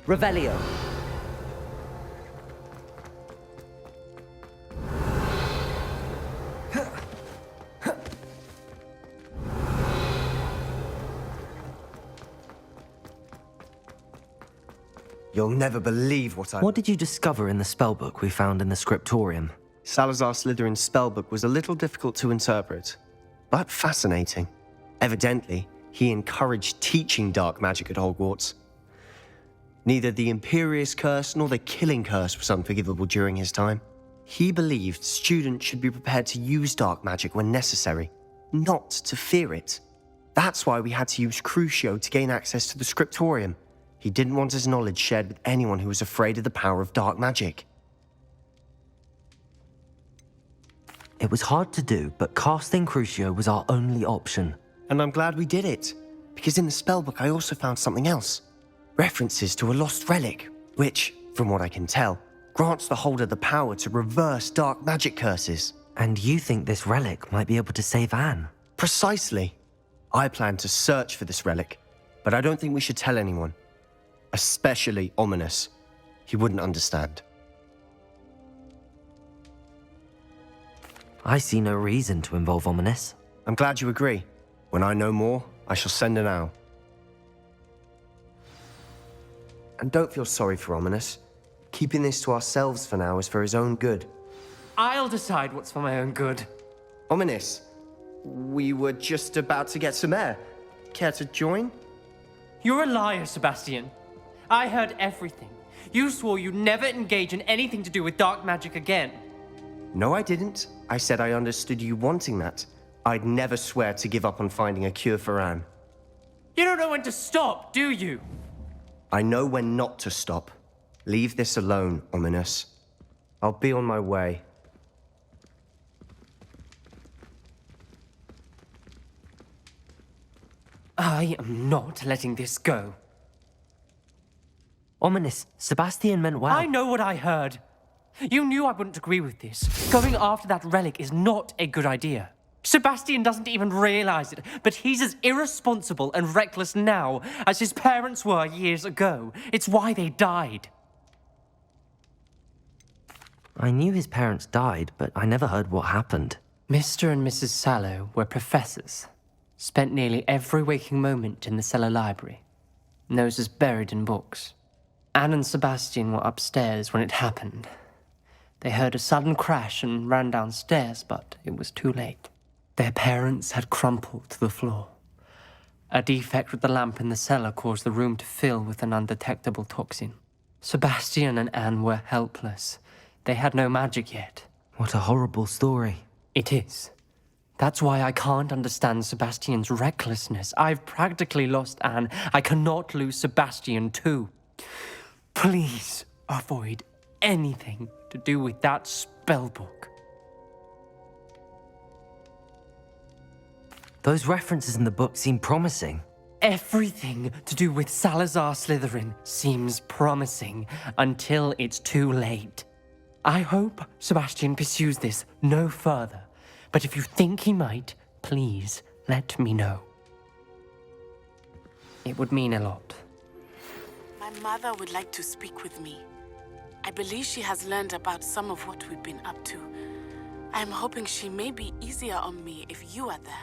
Revelio. You'll never believe what I... What did you discover in the spellbook we found in the scriptorium? Salazar Slytherin's spellbook was a little difficult to interpret, but fascinating. Evidently, he encouraged teaching dark magic at Hogwarts. Neither the Imperious Curse nor the Killing Curse was unforgivable during his time. He believed students should be prepared to use dark magic when necessary, not to fear it. That's why we had to use Crucio to gain access to the scriptorium. He didn't want his knowledge shared with anyone who was afraid of the power of dark magic. It was hard to do, but casting Crucio was our only option. And I'm glad we did it, because in the spellbook I also found something else. References to a lost relic, which, from what I can tell, grants the holder the power to reverse dark magic curses. And you think this relic might be able to save Anne? Precisely. I plan to search for this relic, but I don't think we should tell anyone. Especially Ominous. He wouldn't understand. I see no reason to involve Ominous. I'm glad you agree. When I know more, I shall send an owl. And don't feel sorry for Ominous. Keeping this to ourselves for now is for his own good. I'll decide what's for my own good. Ominous, we were just about to get some air. Care to join? You're a liar, Sebastian. I heard everything. You swore you'd never engage in anything to do with dark magic again. No, I didn't. I said I understood you wanting that. I'd never swear to give up on finding a cure for Anne. You don't know when to stop, do you? I know when not to stop. Leave this alone, Ominous. I'll be on my way. I am not letting this go. Ominous, Sebastian meant well. I know what I heard. You knew I wouldn't agree with this. Going after that relic is not a good idea. Sebastian doesn't even realize it, but he's as irresponsible and reckless now as his parents were years ago. It's why they died. I knew his parents died, but I never heard what happened. Mr. and Mrs. Sallow were professors. Spent nearly every waking moment in the cellar library. Noses buried in books. Anne and Sebastian were upstairs when it happened. They heard a sudden crash and ran downstairs, but it was too late. Their parents had crumpled to the floor. A defect with the lamp in the cellar caused the room to fill with an undetectable toxin. Sebastian and Anne were helpless. They had no magic yet. What a horrible story. It is. That's why I can't understand Sebastian's recklessness. I've practically lost Anne. I cannot lose Sebastian too. Please avoid anything to do with that spellbook. Those references in the book seem promising. Everything to do with Salazar Slytherin seems promising until it's too late. I hope Sebastian pursues this no further, but if you think he might, please let me know. It would mean a lot. My mother would like to speak with me. I believe she has learned about some of what we've been up to. I'm hoping she may be easier on me if you are there.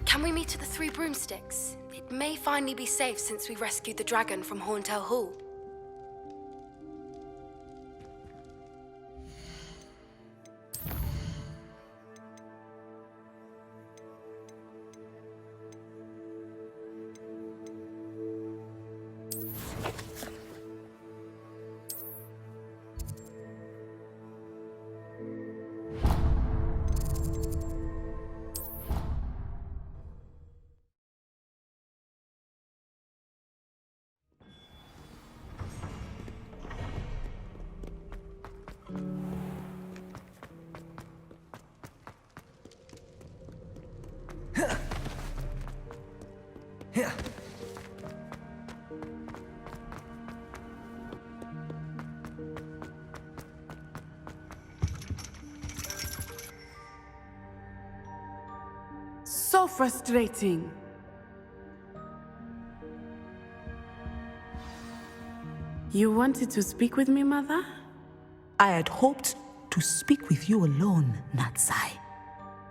Can we meet at the Three Broomsticks? It may finally be safe since we rescued the dragon from Horntail Hall. So frustrating. You wanted to speak with me, Mother? I had hoped to speak with you alone, Natsai.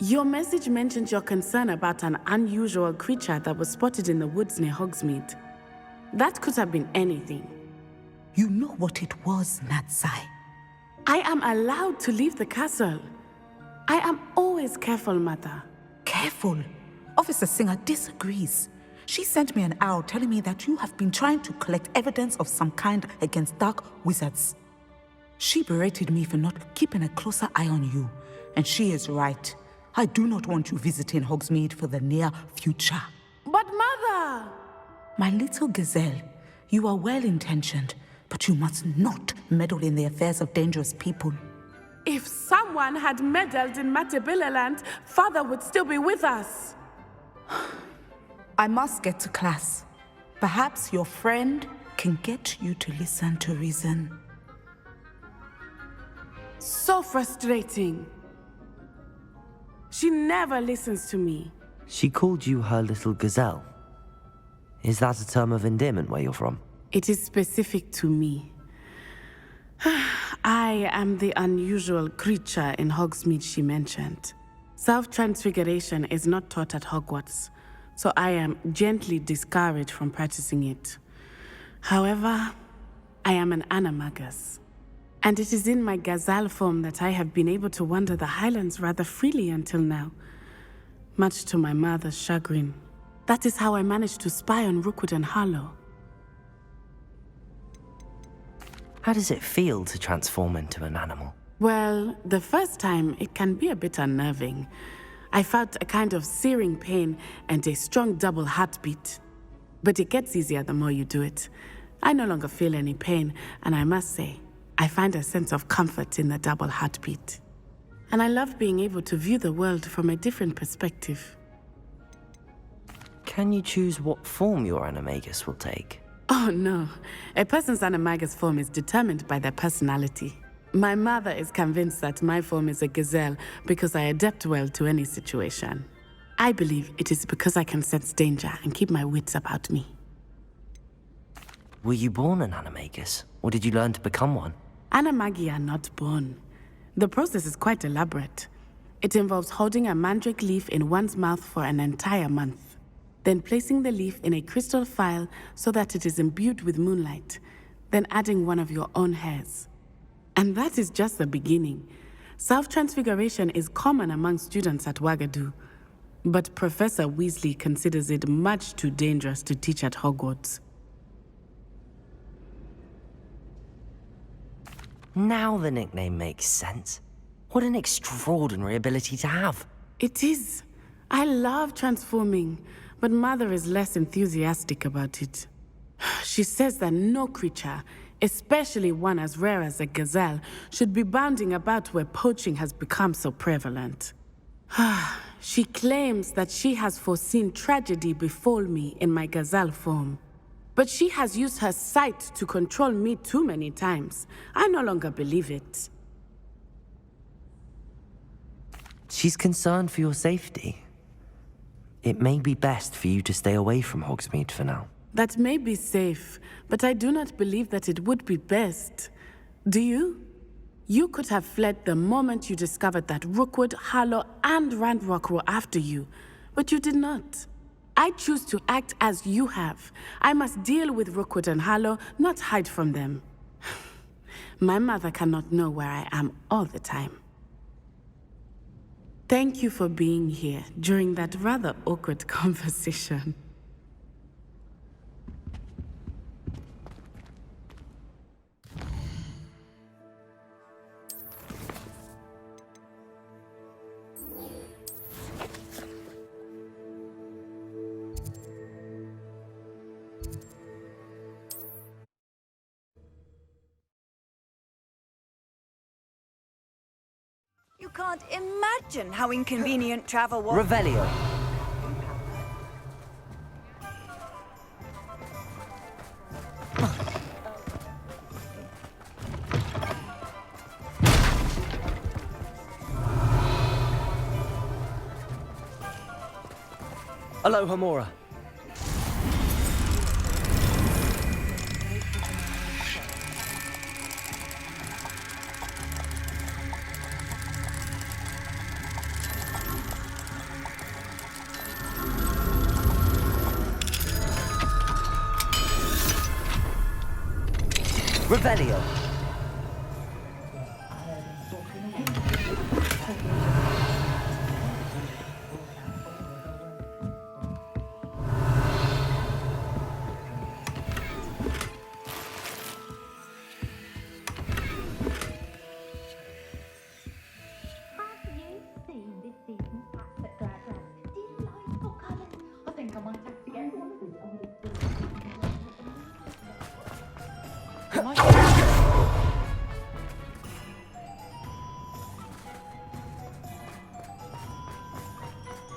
Your message mentioned your concern about an unusual creature that was spotted in the woods near Hogsmeade. That could have been anything. You know what it was, Natsai. I am allowed to leave the castle. I am always careful, Mother. Careful. Officer Singer disagrees. She sent me an owl telling me that you have been trying to collect evidence of some kind against dark wizards. She berated me for not keeping a closer eye on you, and she is right. I do not want you visiting Hogsmeade for the near future. But Mother! My little gazelle, you are well-intentioned, but you must not meddle in the affairs of dangerous people. If someone had meddled in Matabeleland, Father would still be with us. I must get to class. Perhaps your friend can get you to listen to reason. So frustrating. She never listens to me. She called you her little gazelle. Is that a term of endearment where you're from? It is specific to me. I am the unusual creature in Hogsmeade she mentioned. Self-transfiguration is not taught at Hogwarts, so I am gently discouraged from practicing it. However, I am an animagus, and it is in my gazelle form that I have been able to wander the Highlands rather freely until now, much to my mother's chagrin. That is how I managed to spy on Rookwood and Harlow. How does it feel to transform into an animal? Well, the first time, it can be a bit unnerving. I felt a kind of searing pain and a strong double heartbeat. But it gets easier the more you do it. I no longer feel any pain, and I must say, I find a sense of comfort in the double heartbeat. And I love being able to view the world from a different perspective. Can you choose what form your animagus will take? Oh no, a person's animagus form is determined by their personality. My mother is convinced that my form is a gazelle because I adapt well to any situation. I believe it is because I can sense danger and keep my wits about me. Were you born an animagus, or did you learn to become one? Animagi are not born. The process is quite elaborate. It involves holding a mandrake leaf in one's mouth for an entire month, then placing the leaf in a crystal phial so that it is imbued with moonlight, then adding one of your own hairs. And that is just the beginning. Self-transfiguration is common among students at Wagadu, but Professor Weasley considers it much too dangerous to teach at Hogwarts. Now the nickname makes sense. What an extraordinary ability to have. It is. I love transforming, but Mother is less enthusiastic about it. She says that no creature, especially one as rare as a gazelle, should be bounding about where poaching has become so prevalent. She claims that she has foreseen tragedy befall me in my gazelle form. But she has used her sight to control me too many times. I no longer believe it. She's concerned for your safety. It may be best for you to stay away from Hogsmeade for now. That may be safe, but I do not believe that it would be best. Do you? You could have fled the moment you discovered that Rookwood, Harlow, and Ranrock were after you, but you did not. I choose to act as you have. I must deal with Rookwood and Harlow, not hide from them. My mother cannot know where I am all the time. Thank you for being here during that rather awkward conversation. You can't imagine how inconvenient travel was. Revelio. Aloha Mora. Revelio.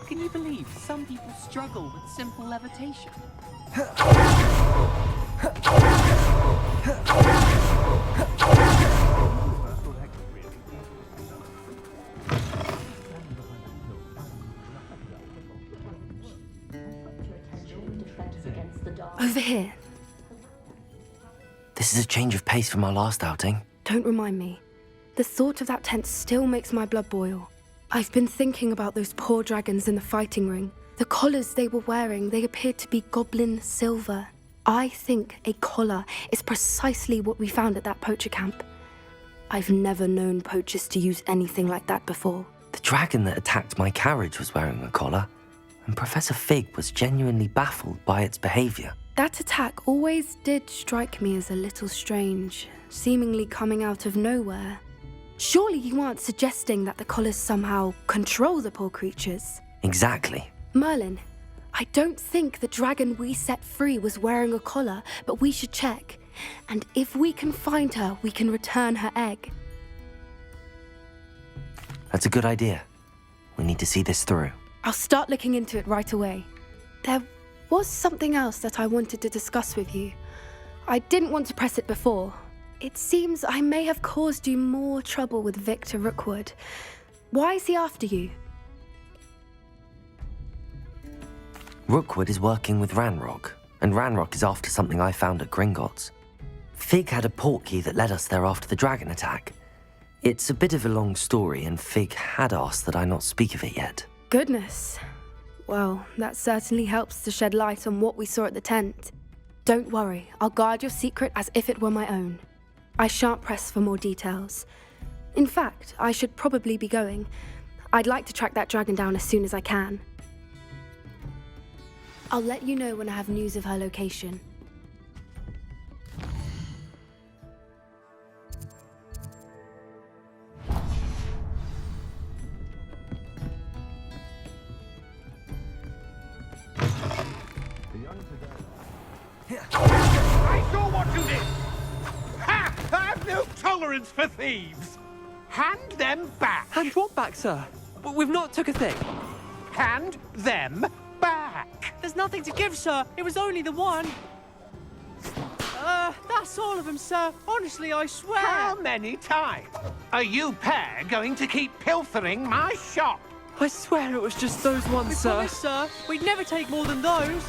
Can you believe some people struggle with simple levitation? Over here. This is a change of pace from our last outing. Don't remind me. The thought of that tent still makes my blood boil. I've been thinking about those poor dragons in the fighting ring. The collars they were wearing, they appeared to be goblin silver. I think a collar is precisely what we found at that poacher camp. I've never known poachers to use anything like that before. The dragon that attacked my carriage was wearing a collar, and Professor Fig was genuinely baffled by its behavior. That attack always did strike me as a little strange, seemingly coming out of nowhere. Surely you aren't suggesting that the collars somehow control the poor creatures? Exactly. Merlin, I don't think the dragon we set free was wearing a collar, but we should check. And if we can find her, we can return her egg. That's a good idea. We need to see this through. I'll start looking into it right away. There was something else that I wanted to discuss with you. I didn't want to press it before. It seems I may have caused you more trouble with Victor Rookwood. Why is he after you? Rookwood is working with Ranrock, and Ranrock is after something I found at Gringotts. Fig had a portkey that led us there after the dragon attack. It's a bit of a long story, and Fig had asked that I not speak of it yet. Goodness. Well, that certainly helps to shed light on what we saw at the tent. Don't worry, I'll guard your secret as if it were my own. I shan't press for more details. In fact, I should probably be going. I'd like to track that dragon down as soon as I can. I'll let you know when I have news of her location. I saw what you did! Ha! I've no tolerance for thieves! Hand them back! Hand what back, sir? We've not took a thing. Hand them back! There's nothing to give, sir. It was only the one. That's all of them, sir. Honestly, I swear. How many times are you pair going to keep pilfering my shop? I swear it was just those ones, sir. Promise, sir. We'd never take more than those.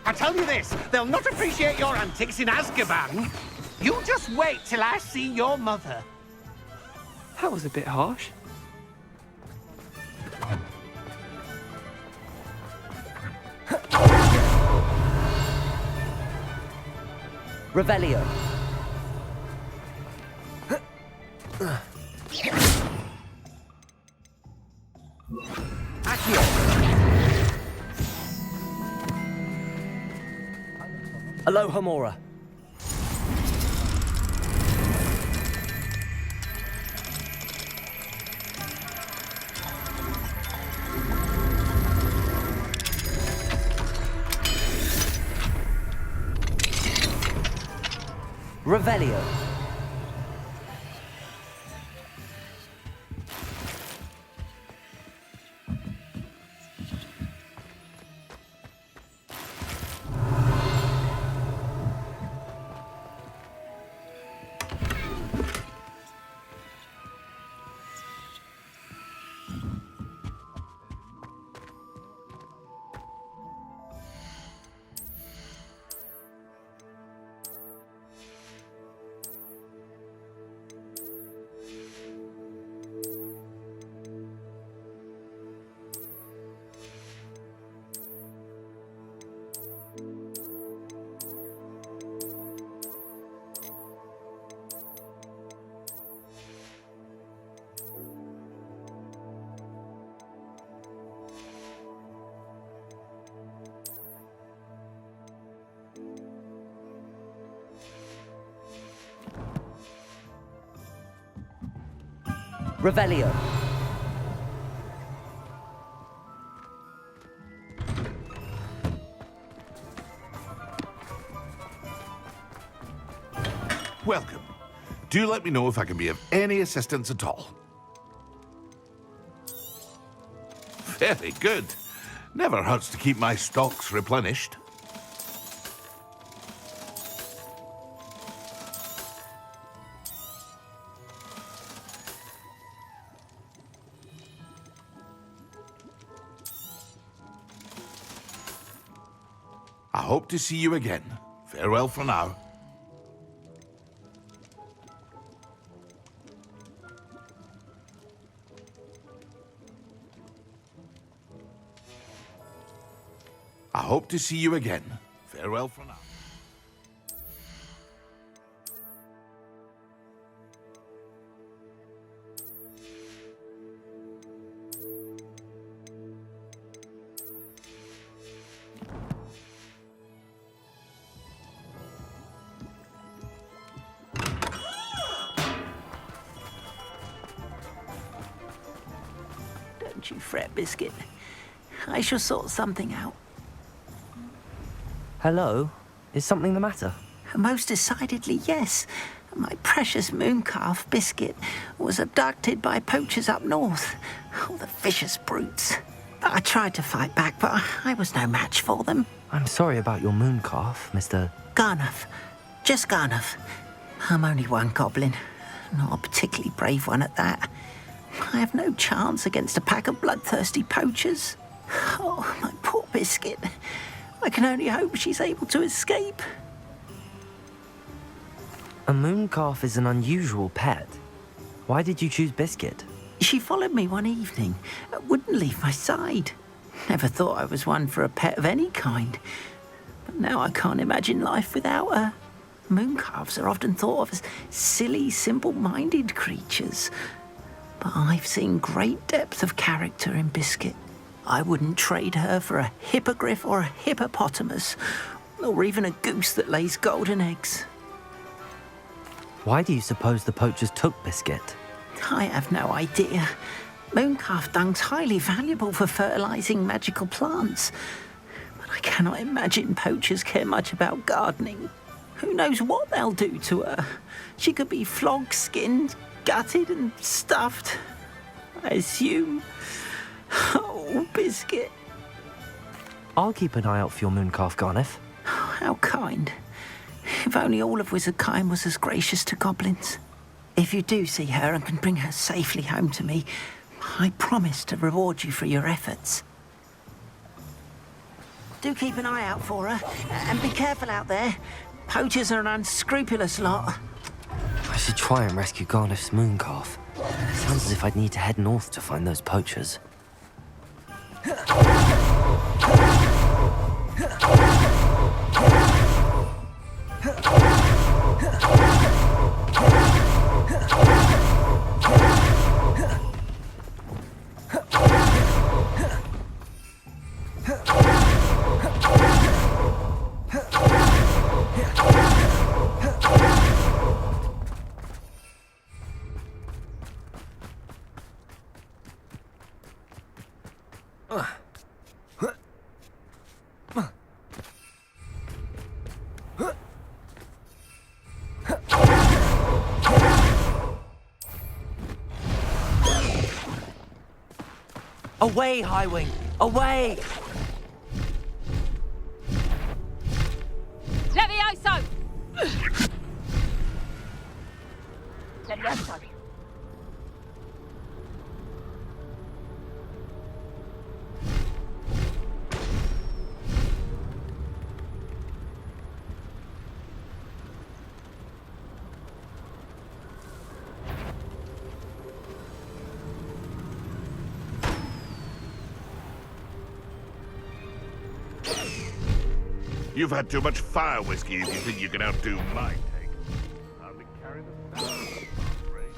I tell you this, they'll not appreciate your antics in Azkaban. You just wait till I see your mother. That was a bit harsh. Revelio. Accio. Aloha Mora. Revelio. Revelio. Welcome. Do let me know if I can be of any assistance at all. Very good. Never hurts to keep my stocks replenished. I hope to see you again. Farewell for now. I hope to see you again. Farewell for now. Don't you fret, Biscuit. I shall sort something out. Hello? Is something the matter? Most decidedly, yes. My precious mooncalf, Biscuit, was abducted by poachers up north. Oh, the vicious brutes. I tried to fight back, but I was no match for them. I'm sorry about your mooncalf, Mr. Garnuff. Just Garnuff. I'm only one goblin. Not a particularly brave one at that. I have no chance against a pack of bloodthirsty poachers. Oh, my poor Biscuit. I can only hope she's able to escape. A mooncalf is an unusual pet. Why did you choose Biscuit? She followed me one evening, wouldn't leave my side. Never thought I was one for a pet of any kind. But now I can't imagine life without her. Mooncalves are often thought of as silly, simple-minded creatures. But I've seen great depth of character in Biscuit. I wouldn't trade her for a hippogriff or a hippopotamus, or even a goose that lays golden eggs. Why do you suppose the poachers took Biscuit? I have no idea. Mooncalf dung's highly valuable for fertilizing magical plants. But I cannot imagine poachers care much about gardening. Who knows what they'll do to her? She could be flogged, skinned, gutted and stuffed. I assume. Oh, Biscuit. I'll keep an eye out for your mooncalf, Garniff. How kind. If only all of Wizardkind was as gracious to goblins. If you do see her and can bring her safely home to me, I promise to reward you for your efforts. Do keep an eye out for her, and be careful out there. Poachers are an unscrupulous lot. I should try and rescue Garniff's mooncalf. Sounds as if I'd need to head north to find those poachers. Away, Highwing! Away! Levioso! Levioso. You've had too much fire whiskey if you think you can outdo my take. Hardly carry the stuff, I'm afraid.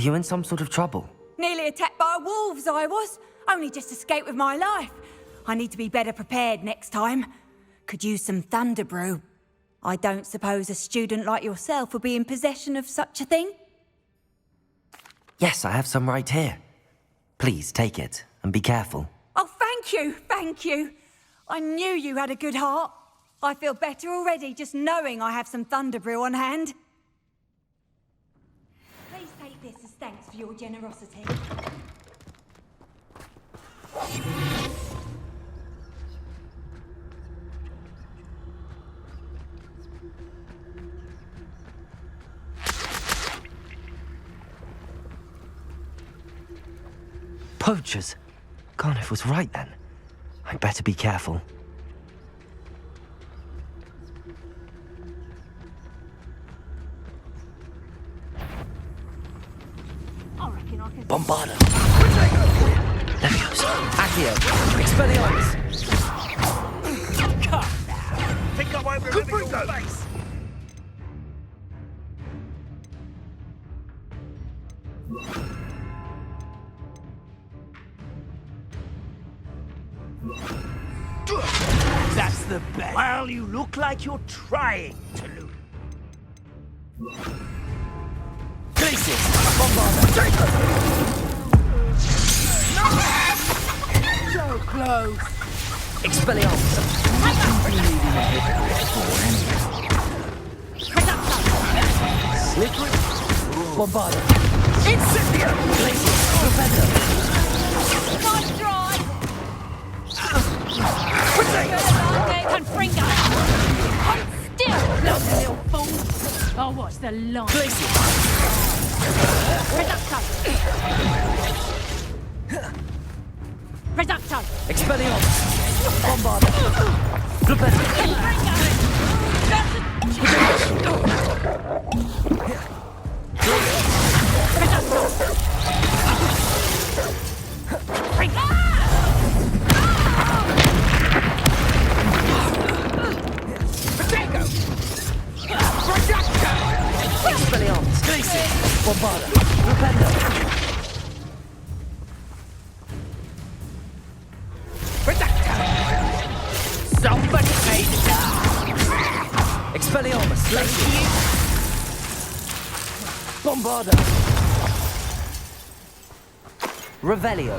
Are you in some sort of trouble? Nearly attacked by wolves, I was. Only just escaped with my life. I need to be better prepared next time. Could use some thunder brew. I don't suppose a student like yourself would be in possession of such a thing? Yes, I have some right here. Please take it, and be careful. Oh, thank you, thank you. I knew you had a good heart. I feel better already just knowing I have some thunder brew on hand. Please take this as thanks for your generosity. Poachers? Garniff was right then. I'd better be careful. Bombarda! Leviosa! Accio! Expelliarmus! Come now. Think I won't remember your face? That's the best. Well, you look like you're trying to lose. Glacius! Bombarda! So close. Expelliarmus! Slippery! Bombarda! Incipient! Glacius! Professor! Nice try! Confringo! Hold still, bloody little fool! Oh, what's the line? Glacius! Reducto! Reducto! Expelliarmus! Bombarda! Professor! Expelliarmus! Glacius! Bombarda! Rependo! Somebody made it. Expelliarmus! Glacius! Bombarda! Revelio!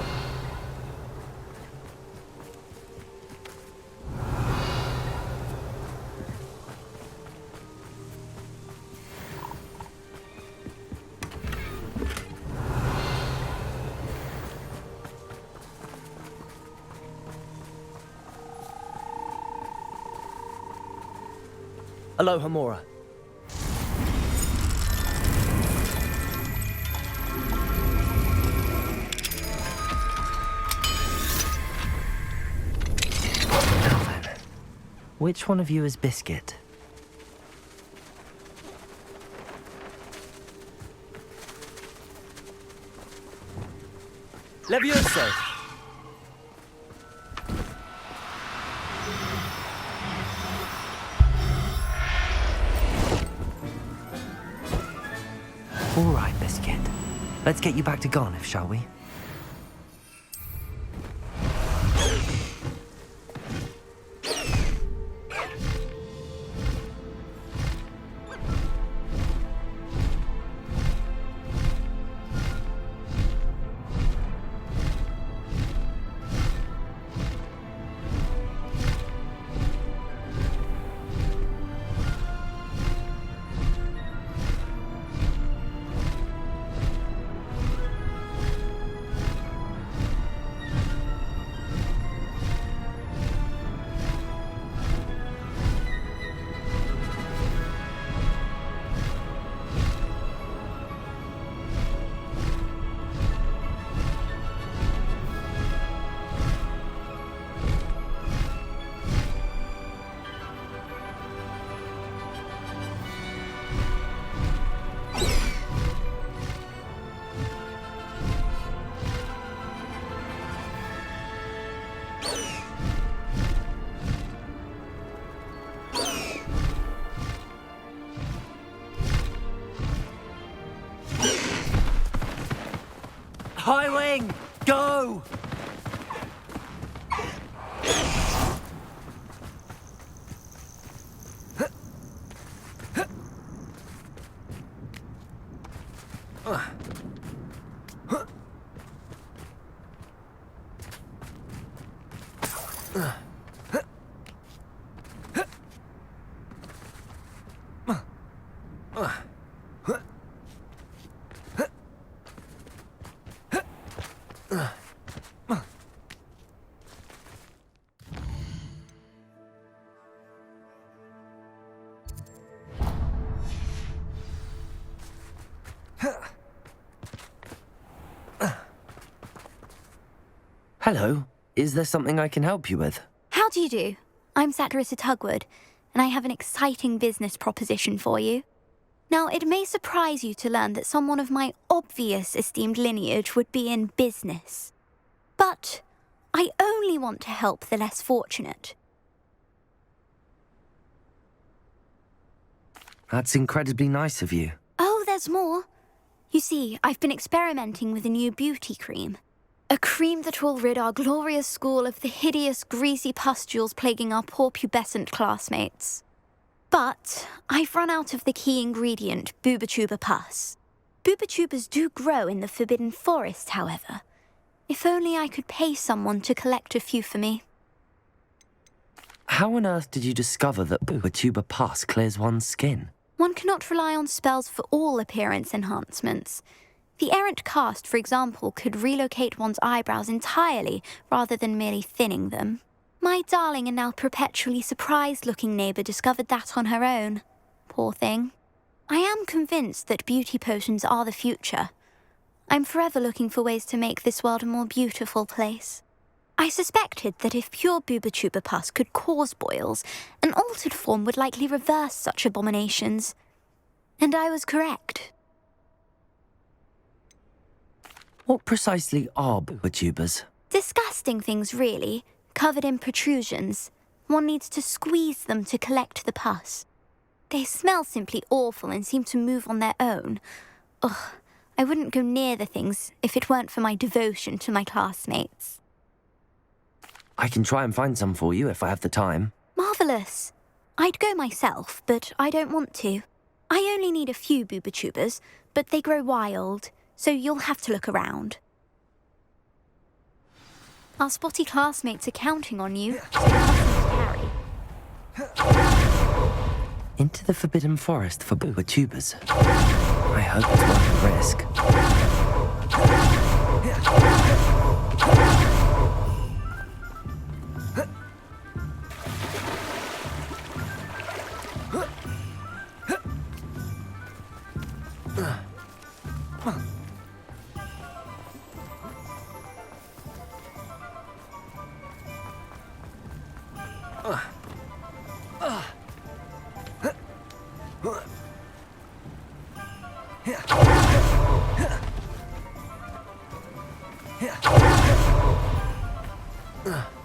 Aloha Mora. Now then, which one of you is Biscuit? Levioso! All right, Biscuit. Let's get you back to Garniff, shall we? High wing! Go! Hello. Is there something I can help you with? How do you do? I'm Satirissa Tugwood, and I have an exciting business proposition for you. Now, it may surprise you to learn that someone of my obvious esteemed lineage would be in business. But I only want to help the less fortunate. That's incredibly nice of you. Oh, there's more. You see, I've been experimenting with a new beauty cream. A cream that will rid our glorious school of the hideous, greasy pustules plaguing our poor pubescent classmates. But I've run out of the key ingredient, Booba-Tuba pus. Booba-Tubas do grow in the Forbidden Forest, however. If only I could pay someone to collect a few for me. How on earth did you discover that Booba-Tuba pus clears one's skin? One cannot rely on spells for all appearance enhancements. The errant cast, for example, could relocate one's eyebrows entirely rather than merely thinning them. My darling and now perpetually surprised-looking neighbour discovered that on her own. Poor thing. I am convinced that beauty potions are the future. I'm forever looking for ways to make this world a more beautiful place. I suspected that if pure Booba-Tuba pus could cause boils, an altered form would likely reverse such abominations. And I was correct. What precisely are Booba-Tubas? Disgusting things, really, covered in protrusions. One needs to squeeze them to collect the pus. They smell simply awful and seem to move on their own. Ugh, I wouldn't go near the things if it weren't for my devotion to my classmates. I can try and find some for you if I have the time. Marvellous. I'd go myself, but I don't want to. I only need a few Booba-Tubas, but they grow wild, so you'll have to look around. Our spotty classmates are counting on you, so you mustn't carry. Into the Forbidden Forest for Booba-Tubas. I hope it's worth the risk.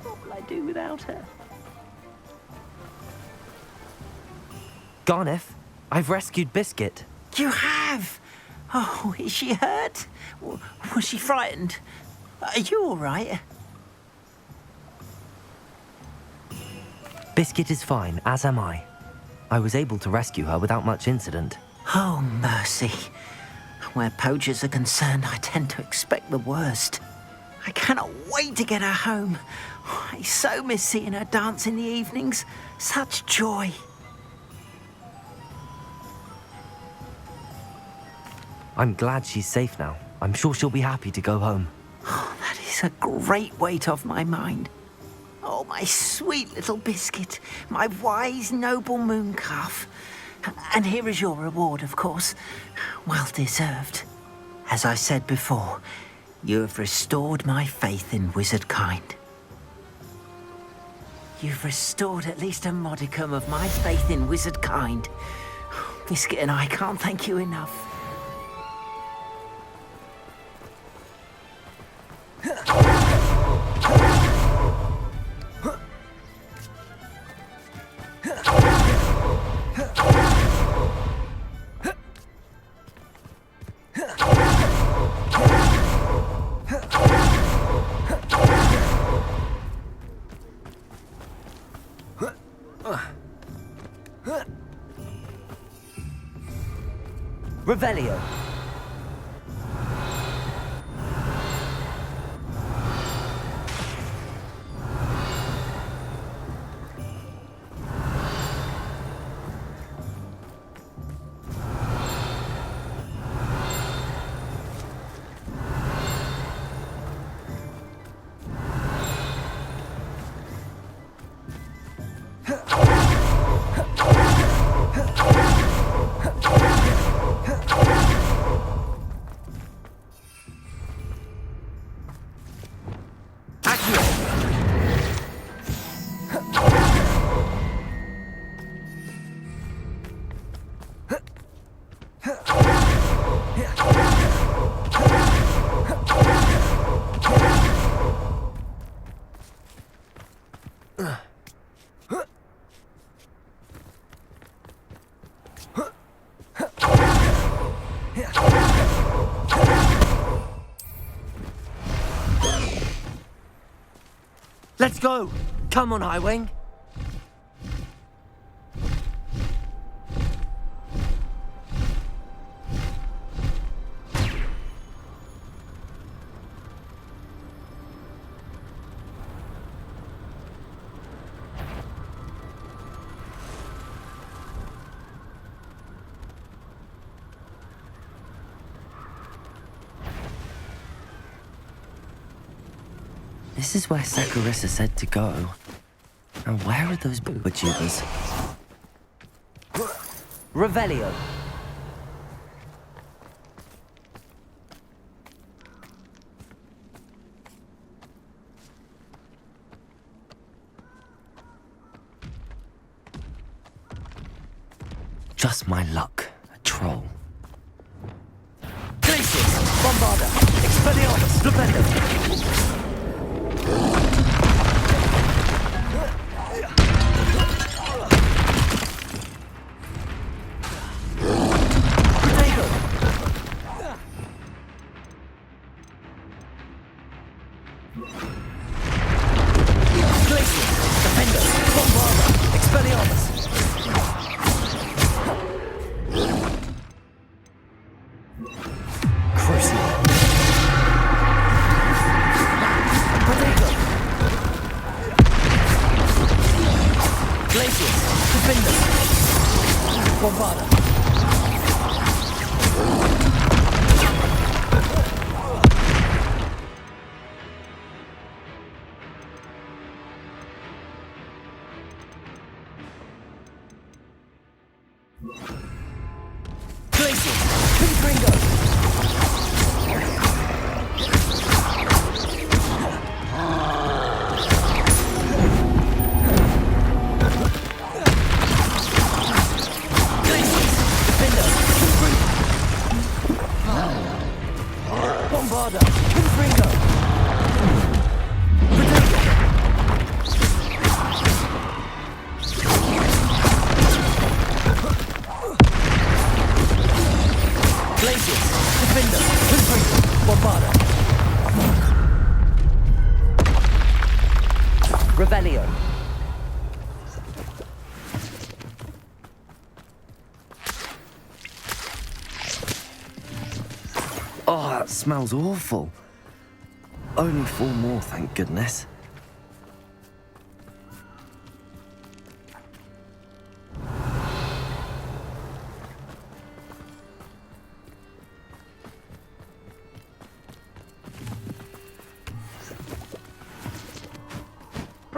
What will I do without her? Garneth, I've rescued Biscuit. You have? Oh, is she hurt? Was she frightened? Are you all right? Biscuit is fine, as am I. I was able to rescue her without much incident. Oh, mercy. Where poachers are concerned, I tend to expect the worst. I cannot wait to get her home. I so miss seeing her dance in the evenings. Such joy. I'm glad she's safe now. I'm sure she'll be happy to go home. Oh, that is a great weight off my mind. Oh, my sweet little Biscuit, my wise, noble moon calf. And here is your reward, of course. Well deserved. As I said before, you have restored my faith in wizard kind. You've restored at least a modicum of my faith in wizard kind. Biscuit and I can't thank you enough. Revelio. Let's go! Come on, Highwing! This is where Saccharissa said to go. And where are those booba tubers? Revelio. Just my luck, a troll. Glacius! Bombarda! Expelliarmus! Revelio! Revelio. Oh, that smells awful. Only 4 more, thank goodness.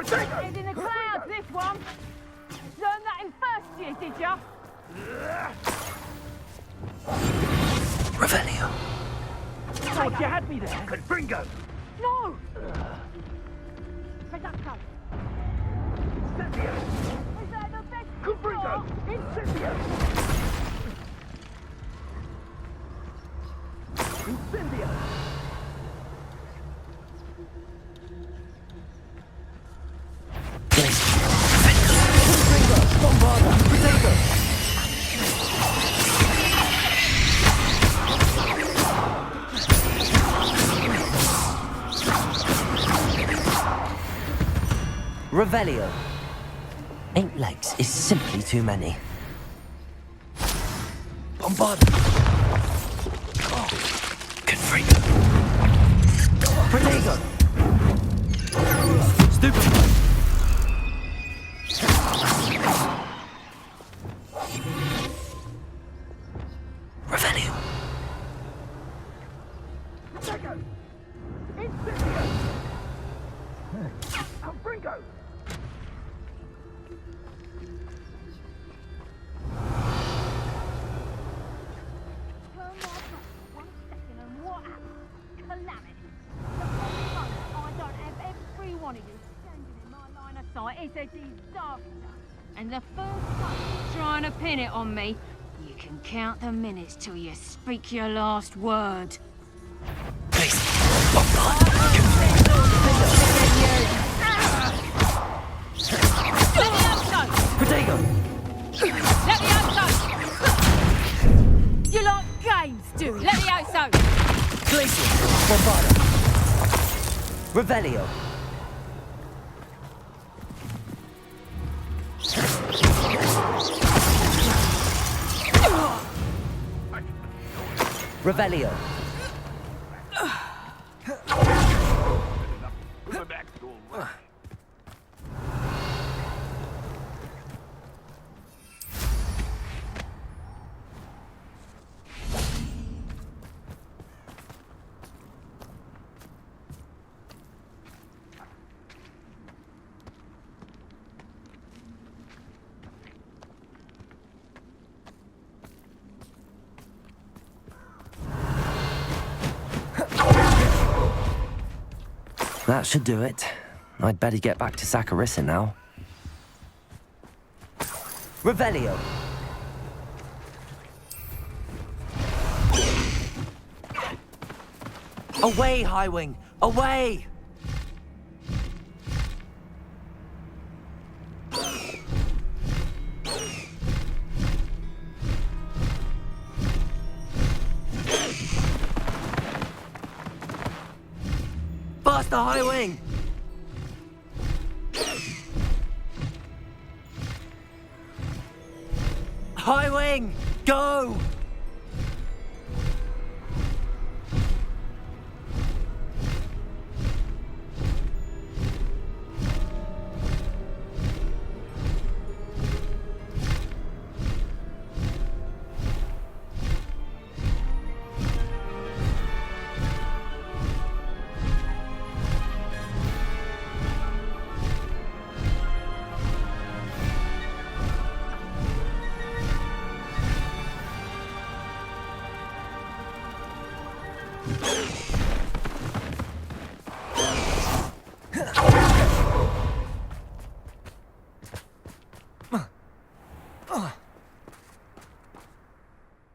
Head in the clouds, this one. Learned that in first year, did ya? Revelio. Thought you had me there. Confringo! No! Reducto. Incendio! Is that the best Confringo! Incendio! Incendio! Revelio. 8 legs is simply too many. Bombarda. Protego! Stupid! Revelio! It's a disaster. And the first one trying to pin it on me, you can count the minutes till you speak your last word. Please! Protego! Let me out, so! You like games, do you? Let me out, so! Glacier! Bombarda! Revelio! Revelio! That should do it. I'd better get back to Saccharissa now. Revelio! Away, Highwing! Away! Faster, Highwing! Highwing! Go!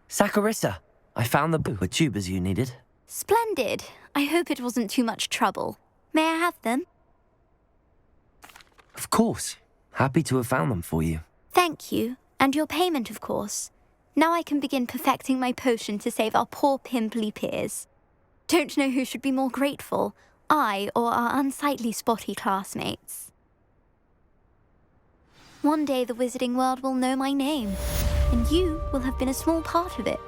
Saccharissa, I found the tubers you needed. Splendid. I hope it wasn't too much trouble. May I have them? Of course. Happy to have found them for you. Thank you. And your payment, of course. Now I can begin perfecting my potion to save our poor pimply peers. Don't know who should be more grateful, I or our unsightly spotty classmates. One day the wizarding world will know my name, and you will have been a small part of it.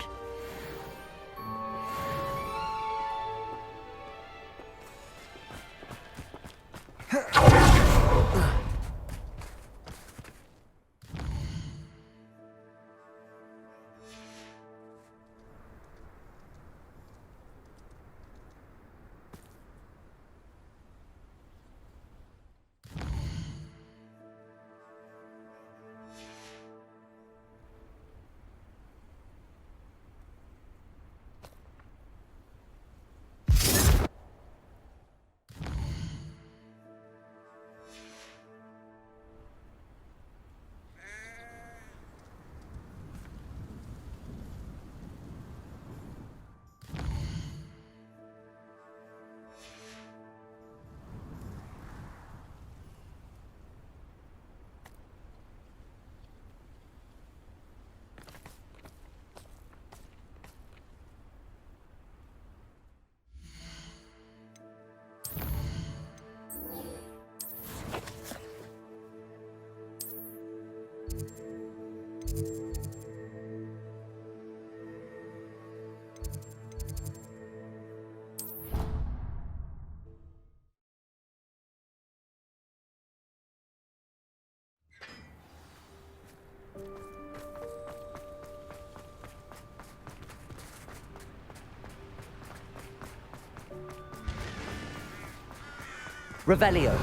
Revelio.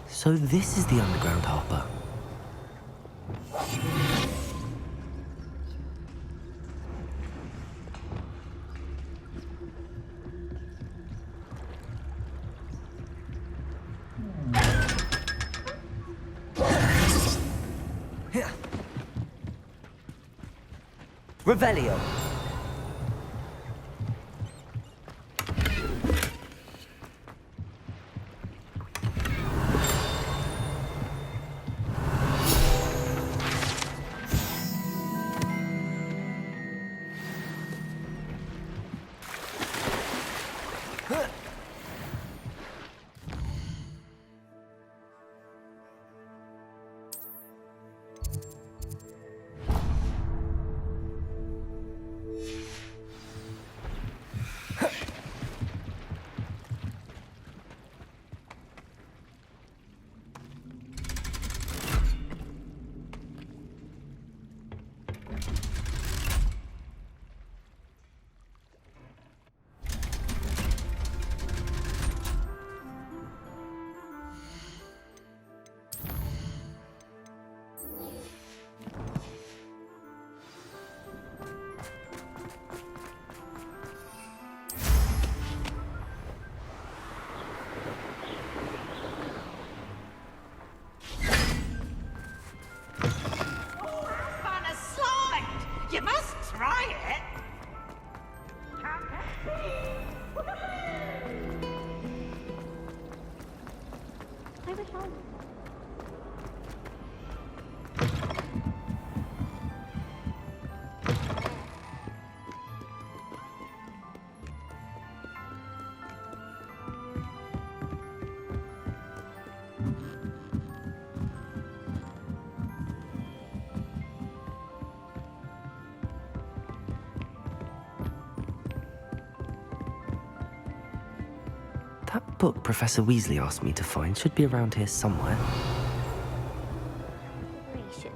So this is the underground harbor. Revelio. You must try it. That book Professor Weasley asked me to find should be around here somewhere.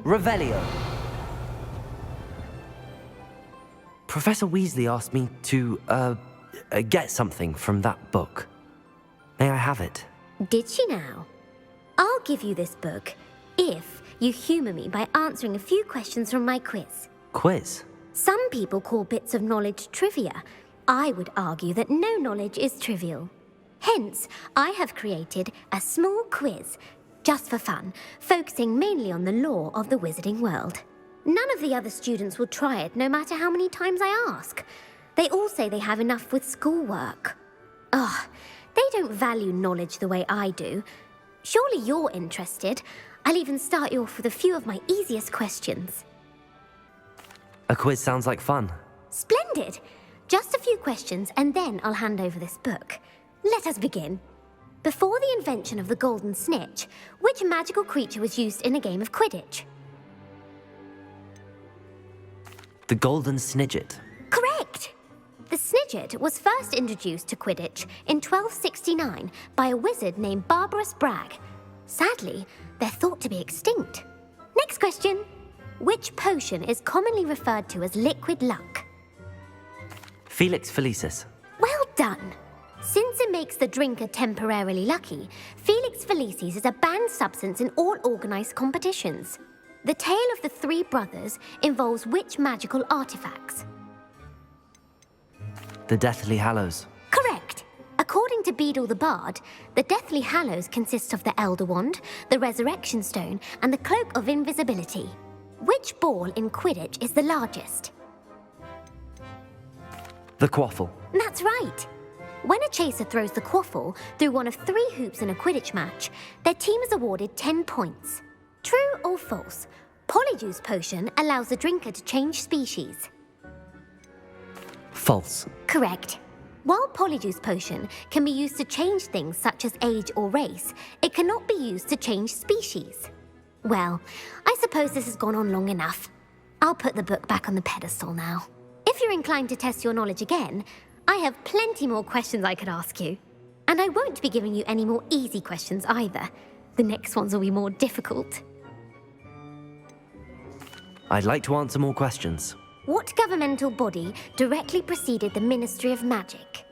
Revelio. Professor Weasley asked me to, get something from that book. May I have it? Did she now? I'll give you this book if you humour me by answering a few questions from my quiz. Quiz? Some people call bits of knowledge trivia. I would argue that no knowledge is trivial. Hence, I have created a small quiz, just for fun, focusing mainly on the lore of the wizarding world. None of the other students will try it, no matter how many times I ask. They all say they have enough with schoolwork. Ugh, they don't value knowledge the way I do. Surely you're interested. I'll even start you off with a few of my easiest questions. A quiz sounds like fun. Splendid! Just a few questions, and then I'll hand over this book. Let us begin. Before the invention of the golden snitch, which magical creature was used in a game of Quidditch? The golden snidget. Correct! The snidget was first introduced to Quidditch in 1269 by a wizard named Barbarous Bragg. Sadly, they're thought to be extinct. Next question. Which potion is commonly referred to as liquid luck? Felix Felicis. Well done! Since it makes the drinker temporarily lucky, Felix Felicis is a banned substance in all organised competitions. The tale of the three brothers involves which magical artifacts? The Deathly Hallows. Correct! According to Beedle the Bard, the Deathly Hallows consists of the Elder Wand, the Resurrection Stone, and the Cloak of Invisibility. Which ball in Quidditch is the largest? The Quaffle. That's right! When a chaser throws the quaffle through one of 3 hoops in a Quidditch match, their team is awarded 10 points. True or false? Polyjuice Potion allows the drinker to change species. False. Correct. While Polyjuice Potion can be used to change things such as age or race, it cannot be used to change species. Well, I suppose this has gone on long enough. I'll put the book back on the pedestal now. If if you're inclined to test your knowledge again, I have plenty more questions I could ask you. And I won't be giving you any more easy questions either. The next ones will be more difficult. I'd like to answer more questions. What governmental body directly preceded the Ministry of Magic?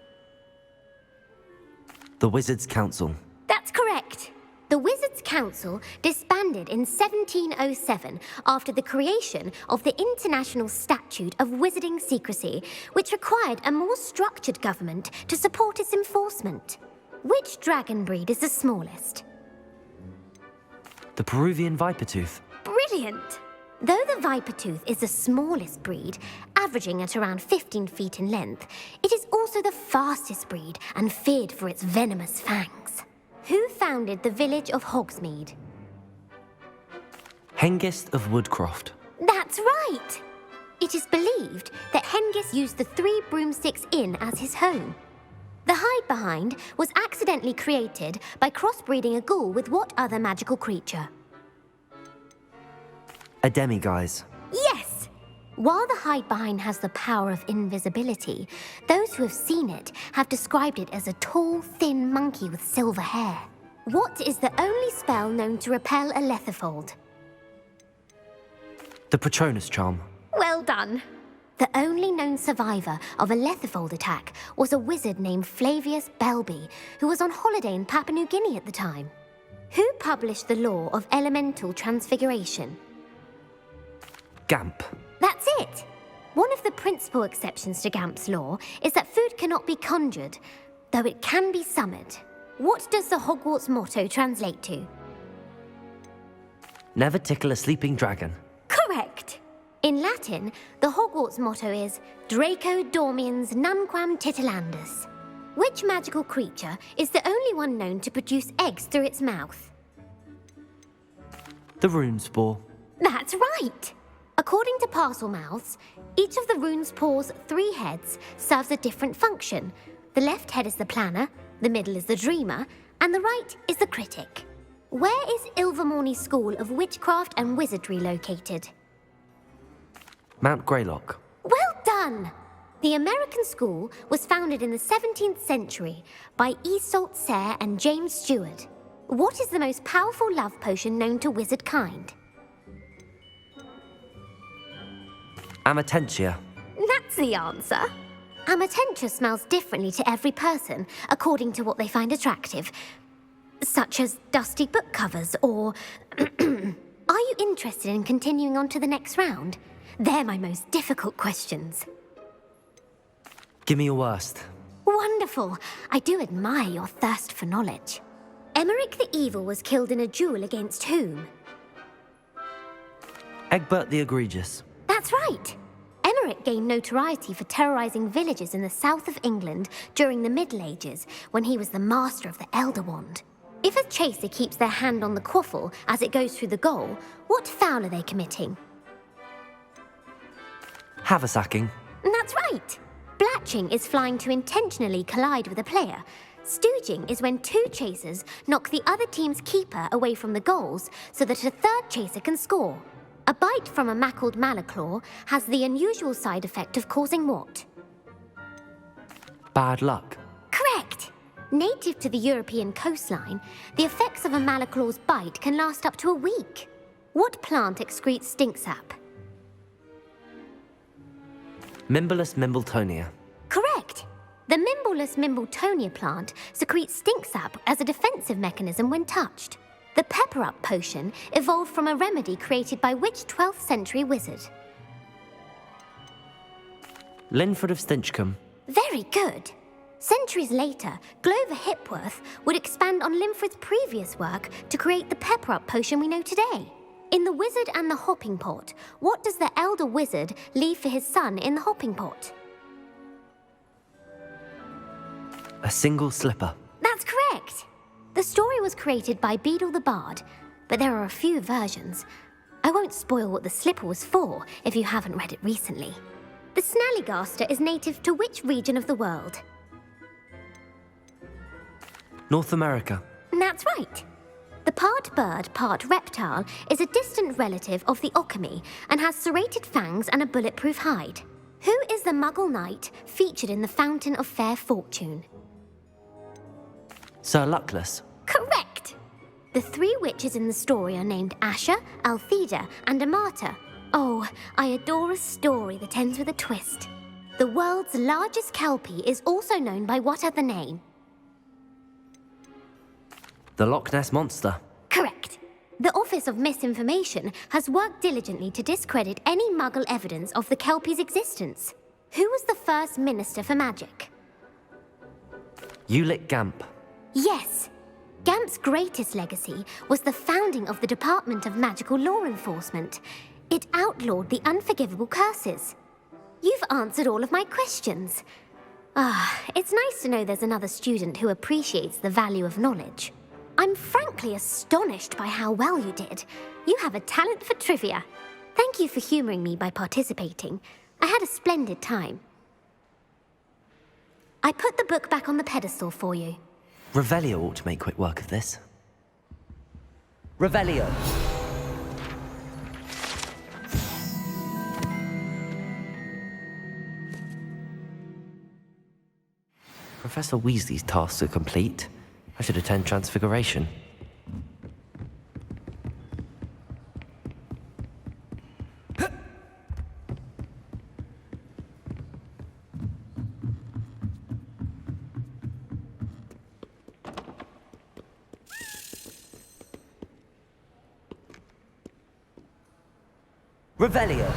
The Wizards' Council. That's correct. The Wizards' Council disbanded in 1707 after the creation of the International Statute of Wizarding Secrecy, which required a more structured government to support its enforcement. Which dragon breed is the smallest? The Peruvian Vipertooth. Brilliant! Though the Vipertooth is the smallest breed, averaging at around 15 feet in length, it is also the fastest breed and feared for its venomous fangs. Who founded the village of Hogsmeade? Hengist of Woodcroft. That's right! It is believed that Hengist used the Three Broomsticks Inn as his home. The hide-behind was accidentally created by crossbreeding a ghoul with what other magical creature? A demiguise. Yes! While the hide-behind has the power of invisibility, those who have seen it have described it as a tall, thin monkey with silver hair. What is the only spell known to repel a lethifold? The Patronus Charm. Well done! The only known survivor of a lethifold attack was a wizard named Flavius Belby, who was on holiday in Papua New Guinea at the time. Who published the law of elemental transfiguration? Gamp. That's it! One of the principal exceptions to Gamp's law is that food cannot be conjured, though it can be summoned. What does the Hogwarts motto translate to? Never tickle a sleeping dragon. Correct! In Latin, the Hogwarts motto is Draco Dormiens Nunquam Titilandus. Which magical creature is the only one known to produce eggs through its mouth? The Runespore. That's right! According to Parselmouths, each of the Runespore's 3 heads serves a different function. The left head is the planner, the middle is the dreamer, and the right is the critic. Where is Ilvermorny School of Witchcraft and Wizardry located? Mount Greylock. Well done! The American school was founded in the 17th century by Iseult Sayre and James Stewart. What is the most powerful love potion known to wizard kind? Amatentia. That's the answer. Amatentia smells differently to every person, according to what they find attractive, such as dusty book covers or... Are you interested in continuing on to the next round? They're my most difficult questions. Give me your worst. Wonderful. I do admire your thirst for knowledge. Emeric the Evil was killed in a duel against whom? Egbert the Egregious. That's right. Emeric gained notoriety for terrorizing villages in the south of England during the Middle Ages, when he was the master of the Elder Wand. If a chaser keeps their hand on the quaffle as it goes through the goal, what foul are they committing? Haversacking. That's right. Blatching is flying to intentionally collide with a player. Stooging is when 2 chasers knock the other team's keeper away from the goals so that a third chaser can score. A bite from a mackled malaclaw has the unusual side effect of causing what? Bad luck. Correct! Native to the European coastline, the effects of a malaclaw's bite can last up to a week. What plant excretes stink sap? Mimblus Mimbletonia. Correct! The Mimblus Mimbletonia plant secretes stink sap as a defensive mechanism when touched. The pepper-up potion evolved from a remedy created by which 12th century wizard? Linford of Stinchcombe. Very good. Centuries later, Glover Hipworth would expand on Linford's previous work to create the pepper-up potion we know today. In The Wizard and the Hopping Pot, what does the elder wizard leave for his son in the hopping pot? A single slipper. That's correct. The story was created by Beadle the Bard, but there are a few versions. I won't spoil what the slipper was for if you haven't read it recently. The Snallygaster is native to which region of the world? North America. That's right. The part bird, part reptile is a distant relative of the Occamy and has serrated fangs and a bulletproof hide. Who Who is the Muggle knight featured in the Fountain of Fair Fortune? Sir Luckless. Correct! The 3 witches in the story are named Asha, Altheda, and Amata. Oh, I adore a story that ends with a twist. The world's largest kelpie is also known by what other name? The Loch Ness Monster. Correct. The Office of Misinformation has worked diligently to discredit any Muggle evidence of the kelpie's existence. Who was the first Minister for Magic? Ulick Gamp. Yes. Gamp's greatest legacy was the founding of the Department of Magical Law Enforcement. It outlawed the unforgivable curses. You've answered all of my questions. It's nice to know there's another student who appreciates the value of knowledge. I'm frankly astonished by how well you did. You have a talent for trivia. Thank you for humouring me by participating. I had a splendid time. I put the book back on the pedestal for you. Revelio ought to make quick work of this. Revelio! Professor Weasley's tasks are complete. I should attend Transfiguration. Revelio!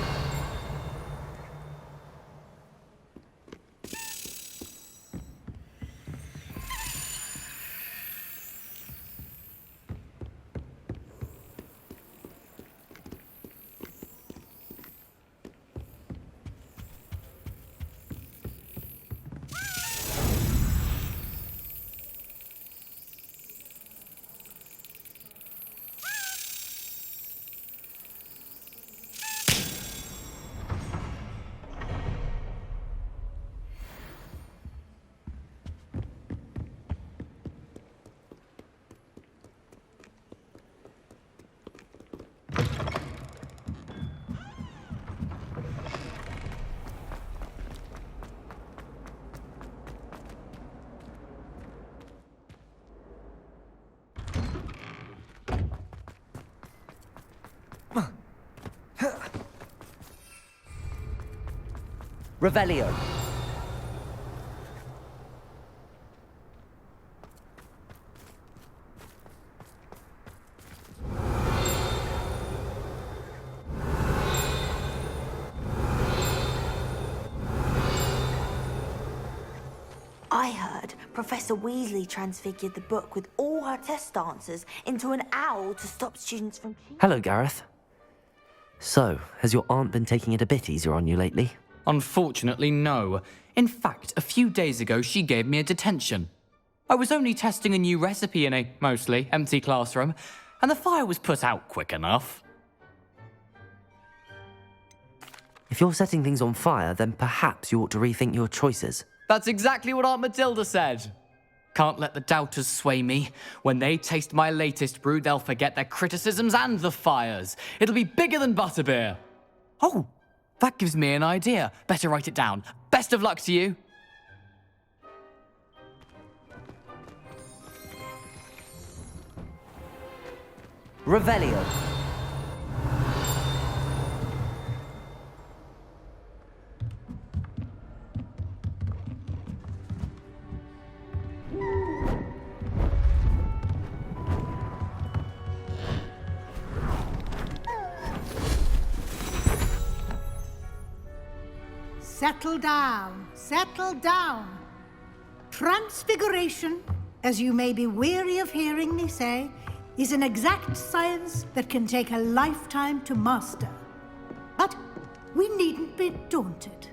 Revelio. I heard Professor Weasley transfigured the book with all her test answers into an owl to stop students from cheating. Hello, Gareth. So, has your aunt been taking it a bit easier on you lately? Unfortunately, no. In fact, a few days ago, she gave me a detention. I was only testing a new recipe in a mostly empty classroom, and the fire was put out quick enough. If you're setting things on fire, then perhaps you ought to rethink your choices. That's exactly what Aunt Matilda said. Can't let the doubters sway me. When they taste my latest brew, they'll forget their criticisms and the fires. It'll be bigger than butterbeer. Oh, that gives me an idea. Better write it down. Best of luck to you. Revelio. Settle down, settle down. Transfiguration, as you may be weary of hearing me say, is an exact science that can take a lifetime to master. But we needn't be daunted.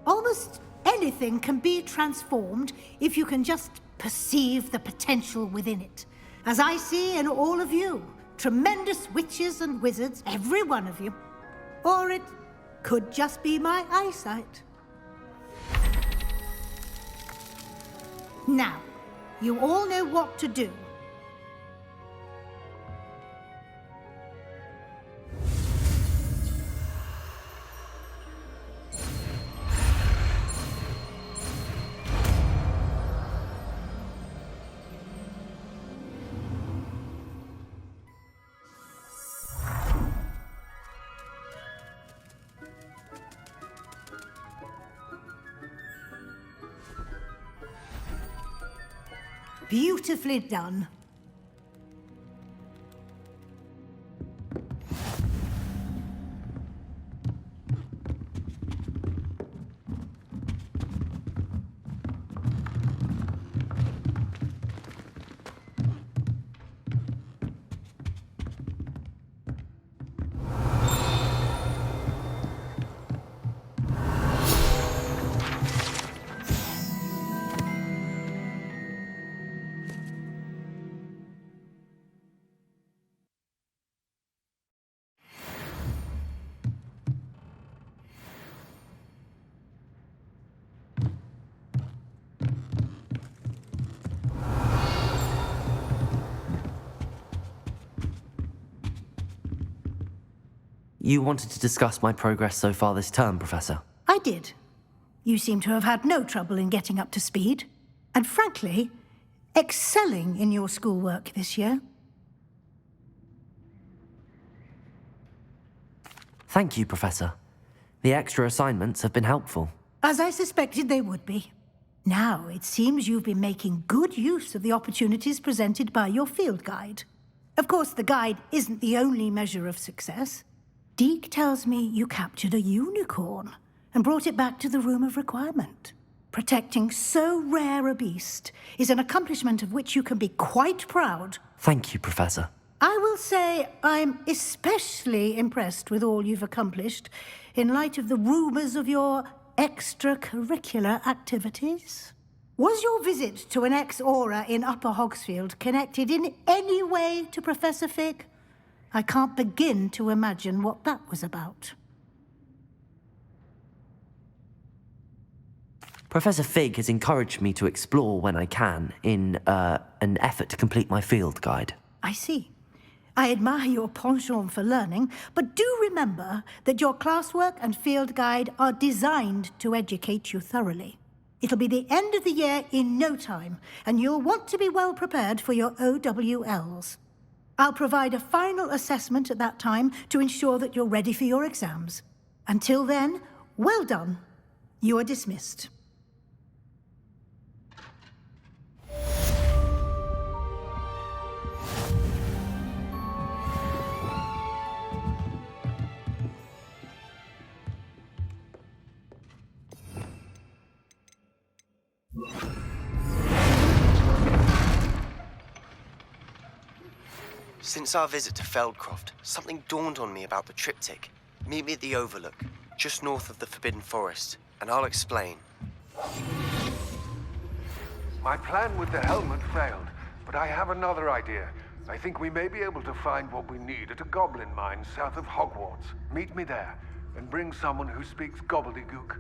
Almost anything can be transformed if you can just perceive the potential within it. As I see in all of you, tremendous witches and wizards, every one of you. Or it could just be my eyesight. Now, you all know what to do. Beautifully done. You wanted to discuss my progress so far this term, Professor? I did. You seem to have had no trouble in getting up to speed, and frankly, excelling in your schoolwork this year. Thank you, Professor. The extra assignments have been helpful. As I suspected they would be. Now, it seems you've been making good use of the opportunities presented by your field guide. Of course, the guide isn't the only measure of success. Deke tells me you captured a unicorn and brought it back to the Room of Requirement. Protecting so rare a beast is an accomplishment of which you can be quite proud. Thank you, Professor. I will say I'm especially impressed with all you've accomplished in light of the rumors of your extracurricular activities. Was your visit to an ex-aura in Upper Hogsfield connected in any way to Professor Fig? I can't begin to imagine what that was about. Professor Fig has encouraged me to explore when I can in an effort to complete my field guide. I see. I admire your penchant for learning, but do remember that your classwork and field guide are designed to educate you thoroughly. It'll be the end of the year in no time, and you'll want to be well prepared for your OWLs. I'll provide a final assessment at that time to ensure that you're ready for your exams. Until then, well done. You are dismissed. Since our visit to Feldcroft, something dawned on me about the triptych. Meet me at the Overlook, just north of the Forbidden Forest, and I'll explain. My plan with the helmet failed, but I have another idea. I think we may be able to find what we need at a goblin mine south of Hogwarts. Meet me there, and bring someone who speaks gobbledygook.